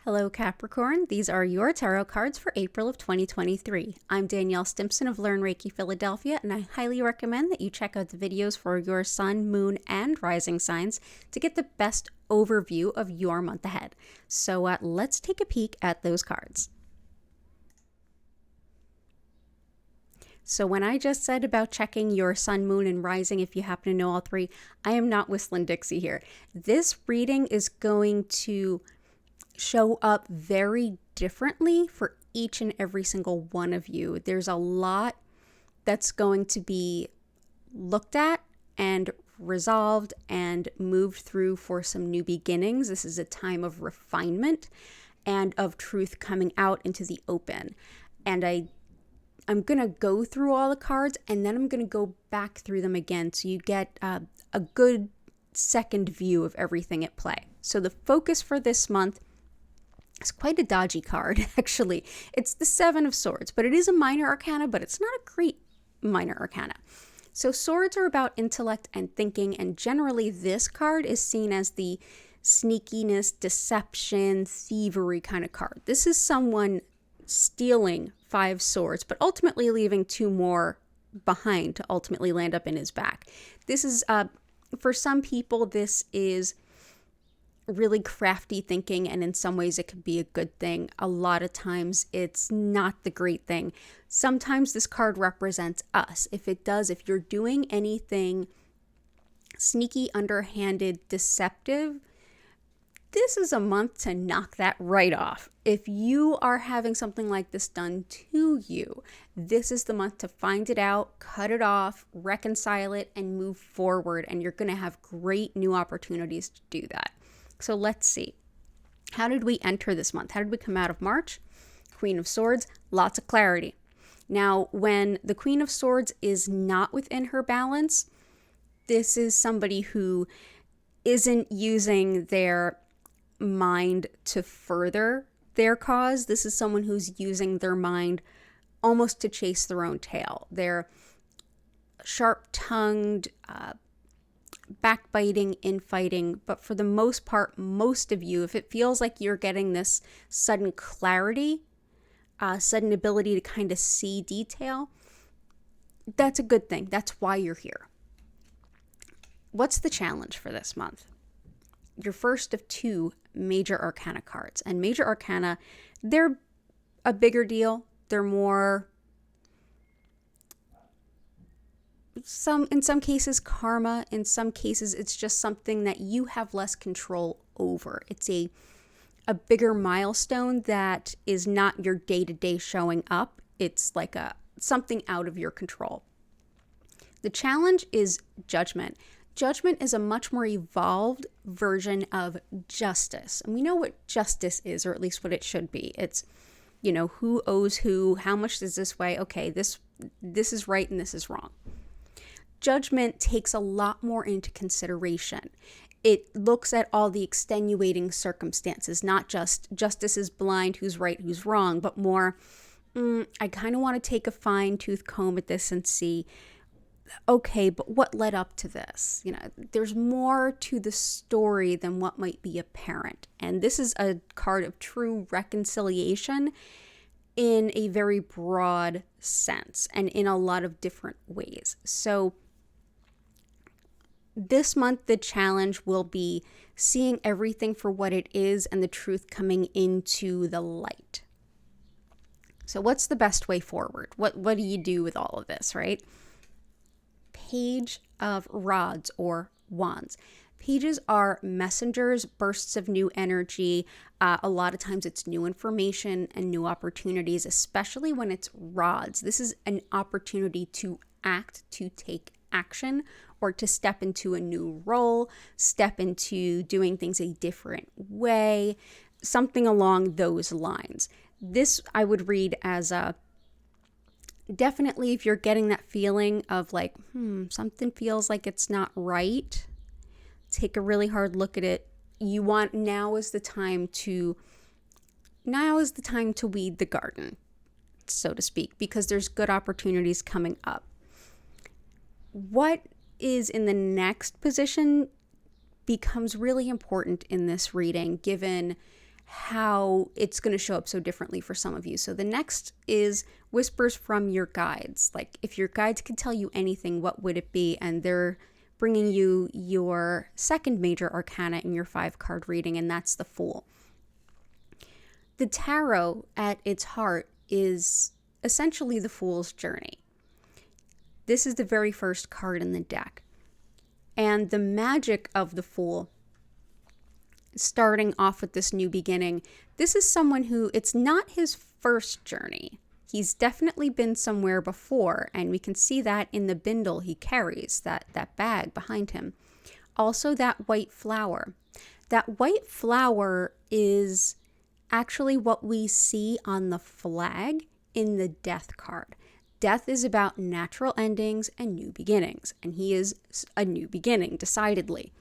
Hello Capricorn, these are your tarot cards for April of 2023. I'm DanielleStimpson of Learn Reiki Philadelphia, and I highly recommend that you check out the videos for your sun, moon, and rising signs to get the best overview of your month ahead. So let's take a peek at those cards. So when I just said about checking your sun, moon, and rising, if you happen to know all three, I am not whistling Dixie here. This reading is going to show up very differently for each and every single one of you. There's a lot that's going to be looked at and resolved and moved through for some new beginnings. This is a time of refinement and of truth coming out into the open. And I'm going to go through all the cards and then I'm going to go back through them again so you get a good second view of everything at play. So the focus for this month, it's quite a dodgy card, actually. It's the Seven of Swords, but it is a minor arcana, but it's not a great minor arcana. So swords are about intellect and thinking, and generally this card is seen as the sneakiness, deception, thievery kind of card. This is someone stealing 5 swords, but ultimately leaving 2 more behind to ultimately land up in his back. This is, for some people, this is really crafty thinking, and in some ways it could be a good thing. A lot of times it's not the great thing. Sometimes this card represents us. If you're doing anything sneaky, underhanded, deceptive, this is a month to knock that right off. If you are having something like this done to you, this is the month to find it out, cut it off, reconcile it, and move forward, and you're going to have great new opportunities to do that. So let's see. How did we enter this month? How did we come out of March? Queen of Swords, lots of clarity. Now, when the Queen of Swords is not within her balance, this is somebody who isn't using their mind to further their cause. This is someone who's using their mind almost to chase their own tail. They're sharp-tongued, backbiting, infighting, but for the most part, most of you, if it feels like you're getting this sudden clarity, sudden ability to kind of see detail, that's a good thing. That's why you're here. What's the challenge for this month? Your first of 2 major arcana cards. And major arcana, they're a bigger deal. They're more, in some cases karma, in some cases it's just something that you have less control over. It's a bigger milestone that is not your day-to-day showing up. It's like something out of your control. The challenge is judgment. Judgment is a much more evolved version of justice. And we know what justice is, or at least what it should be. It's, who owes who, how much is this way? Okay, this is right and this is wrong. Judgment takes a lot more into consideration. It looks at all the extenuating circumstances, not just justice is blind, who's right, who's wrong, but more, I kind of want to take a fine-tooth comb at this and see, okay, but what led up to this? There's more to the story than what might be apparent. And this is a card of true reconciliation in a very broad sense and in a lot of different ways. So this month, the challenge will be seeing everything for what it is and the truth coming into the light. So what's the best way forward? What do you do with all of this, right? Page of Rods or Wands. Pages are messengers, bursts of new energy. A lot of times it's new information and new opportunities, especially when it's rods. This is an opportunity to act, to take action, or to step into a new role, step into doing things a different way, something along those lines. This I would read as definitely if you're getting that feeling of like, something feels like it's not right, take a really hard look at it. Now is the time to weed the garden, so to speak, because there's good opportunities coming up. What is in the next position becomes really important in this reading, given how it's going to show up so differently for some of you. So the next is whispers from your guides. Like if your guides could tell you anything, what would it be? And they're bringing you your second major arcana in your 5-card reading, and that's the Fool. The tarot at its heart is essentially the Fool's journey. This is the very first card in the deck. And the magic of the Fool, starting off with this new beginning, this is someone who, it's not his first journey. He's definitely been somewhere before, and we can see that in the bindle he carries, that bag behind him. Also that white flower. That white flower is actually what we see on the flag in the Death card. Death is about natural endings and new beginnings, and he is a new beginning, decidedly.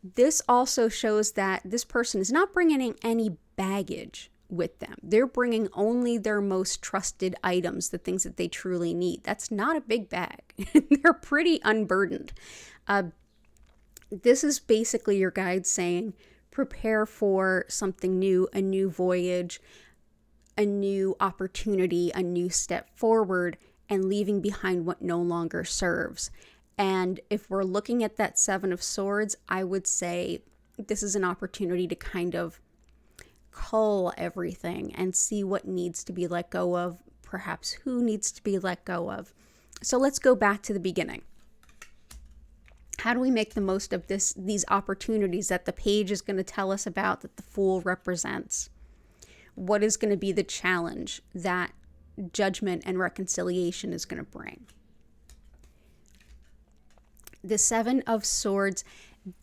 This also shows that this person is not bringing any baggage with them. They're bringing only their most trusted items, the things that they truly need. That's not a big bag. They're pretty unburdened. This is basically your guide saying, prepare for something new, a new voyage, a new opportunity, a new step forward, and leaving behind what no longer serves. And if we're looking at that 7 of Swords, I would say this is an opportunity to kind of cull everything and see what needs to be let go of, perhaps who needs to be let go of. So let's go back to the beginning. How do we make the most of these opportunities that the page is going to tell us about, that the Fool represents? What is going to be the challenge that judgment and reconciliation is going to bring? The 7 of Swords,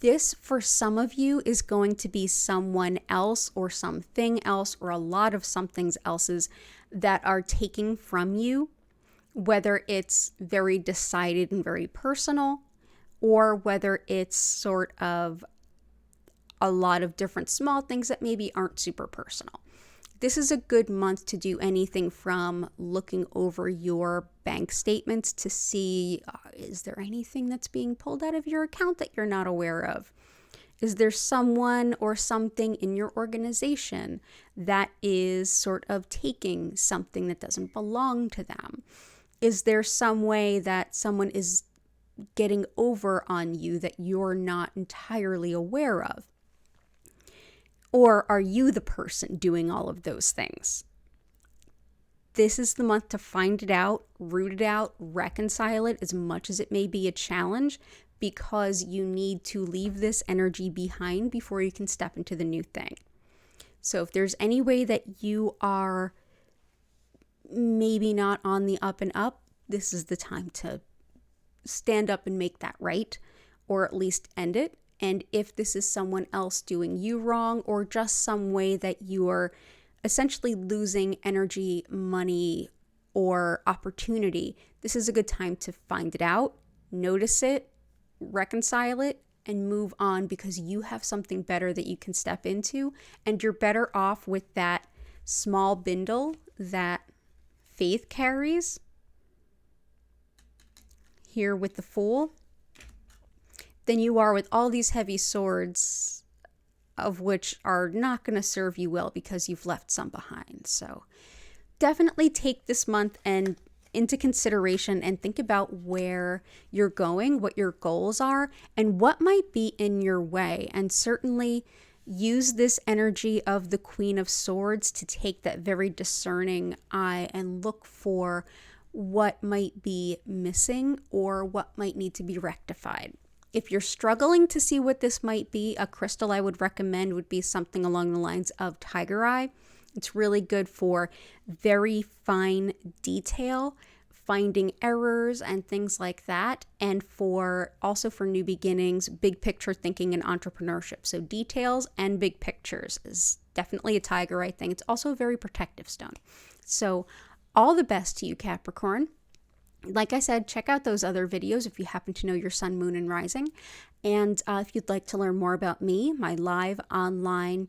this for some of you is going to be someone else or something else or a lot of something else's that are taking from you, whether it's very decided and very personal, or whether it's sort of a lot of different small things that maybe aren't super personal. This is a good month to do anything from looking over your bank statements to see, is there anything that's being pulled out of your account that you're not aware of? Is there someone or something in your organization that is sort of taking something that doesn't belong to them? Is there some way that someone is getting over on you that you're not entirely aware of? Or are you the person doing all of those things? This is the month to find it out, root it out, reconcile it, as much as it may be a challenge, because you need to leave this energy behind before you can step into the new thing. So if there's any way that you are maybe not on the up and up, this is the time to stand up and make that right, or at least end it. And if this is someone else doing you wrong, or just some way that you're essentially losing energy, money, or opportunity, this is a good time to find it out, notice it, reconcile it, and move on, because you have something better that you can step into, and you're better off with that small bindle that Faith carries here with the Fool than you are with all these heavy swords, of which are not going to serve you well because you've left some behind. So definitely take this month and into consideration and think about where you're going, what your goals are, and what might be in your way. And certainly use this energy of the Queen of Swords to take that very discerning eye and look for what might be missing or what might need to be rectified. If you're struggling to see what this might be, a crystal I would recommend would be something along the lines of Tiger Eye. It's really good for very fine detail, finding errors and things like that, and also for new beginnings, big picture thinking and entrepreneurship. So details and big pictures is definitely a Tiger Eye thing. It's also a very protective stone. So all the best to you, Capricorn. Like I said, check out those other videos if you happen to know your sun, moon, and rising. And if you'd like to learn more about me, my live online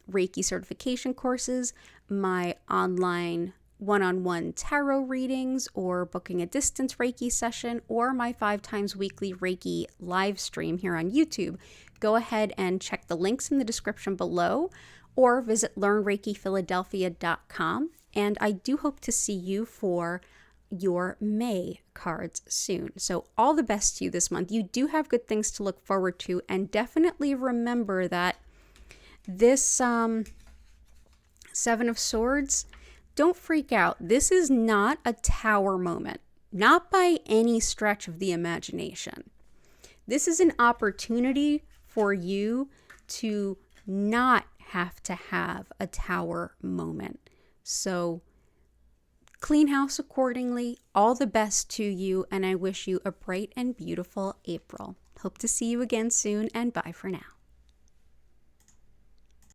Reiki certification courses, my online one-on-one tarot readings, or booking a distance Reiki session, or my 5 times weekly Reiki live stream here on YouTube, go ahead and check the links in the description below, or visit learnreikiphiladelphia.com. And I do hope to see you for your May cards soon. So all the best to you this month. You do have good things to look forward to, and definitely remember that this Seven of Swords, don't freak out. This is not a tower moment, not by any stretch of the imagination. This is an opportunity for you to not have to have a tower moment. So clean house accordingly. All the best to you, and I wish you a bright and beautiful April. Hope to see you again soon, and bye for now.